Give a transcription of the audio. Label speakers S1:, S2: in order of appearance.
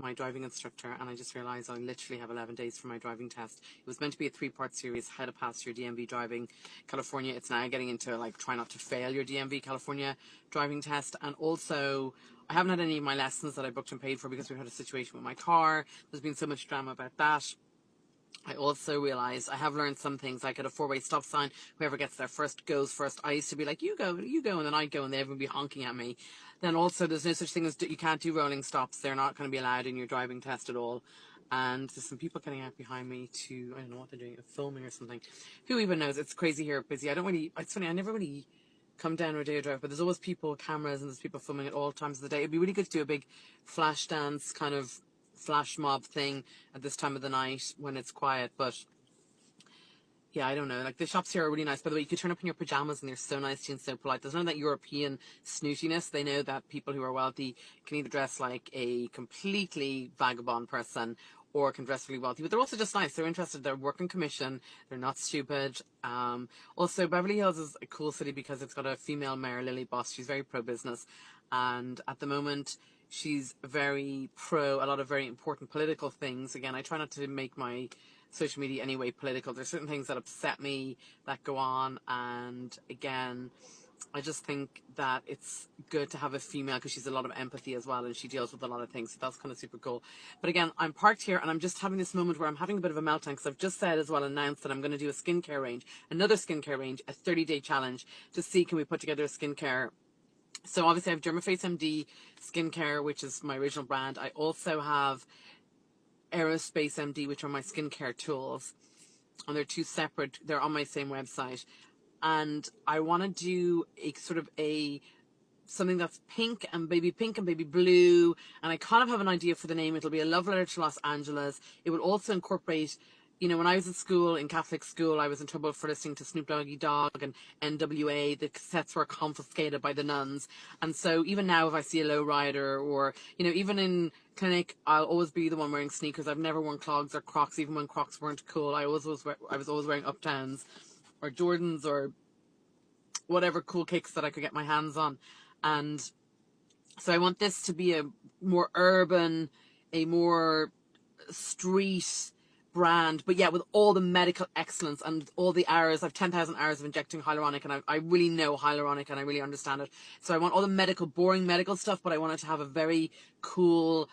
S1: my driving instructor, and I just realised I literally have 11 days for my driving test. It was meant to be a 3-part series, how to pass your DMV driving California. It's now getting into like try not to fail your DMV California driving test. And also, I haven't had any of my lessons that I booked and paid for because we had a situation with my car. There's been so much drama about that. I also realised I have learned some things, like at a 4-way stop sign, whoever gets there first goes first. I used to be like, you go, and then I'd go, and everyone would be honking at me. Then also, there's no such thing as, you can't do rolling stops. They're not going to be allowed in your driving test at all. And there's some people getting out behind me to, I don't know what they're doing, filming or something. Who even knows? It's crazy here, busy. It's funny, I never really come down or day drive, but there's always people, cameras, and there's people filming at all times of the day. It'd be really good to do a big flash dance kind of flash mob thing at this time of the night when it's quiet. But yeah, I don't know, like the shops here are really nice. By the way, you could turn up in your pajamas and they're so nice to you and so polite. There's none of that European snootiness. They know that people who are wealthy can either dress like a completely vagabond person or can dress really wealthy, but they're also just nice. They're interested, they're working commission, they're not stupid. Also, Beverly Hills is a cool city because it's got a female mayor, Lily Boss. She's very pro-business, and at the moment she's very pro a lot of very important political things. Again, I try not to make my social media anyway political. There's certain things that upset me that go on, and again, I just think that it's good to have a female because she's a lot of empathy as well, and she deals with a lot of things, so that's kind of super cool. But again, I'm parked here and I'm just having this moment where I'm having a bit of a meltdown because I've just said as well, announced that I'm going to do a skincare range, another skincare range, a 30-day challenge to see can we put together a skincare. So obviously I have Dermaface MD skincare, which is my original brand. I also have Aerospace MD, which are my skincare tools, and they're two separate, they're on my same website. And I want to do a sort of something that's pink and baby blue, and I kind of have an idea for the name. It'll be a love letter to Los Angeles. It will also incorporate, you know, when I was at school, in Catholic school, I was in trouble for listening to Snoop Doggy Dogg and NWA. The cassettes were confiscated by the nuns. And so even now, if I see a lowrider or, you know, even in clinic, I'll always be the one wearing sneakers. I've never worn clogs or Crocs, even when Crocs weren't cool. I was always wearing Uptowns or Jordans or whatever cool kicks that I could get my hands on. And so I want this to be a more urban, a more street brand, but yeah, with all the medical excellence and all the hours. I've 10,000 hours of injecting hyaluronic, and I really know hyaluronic and I really understand it. So I want all the boring medical stuff, but I want it to have a very cool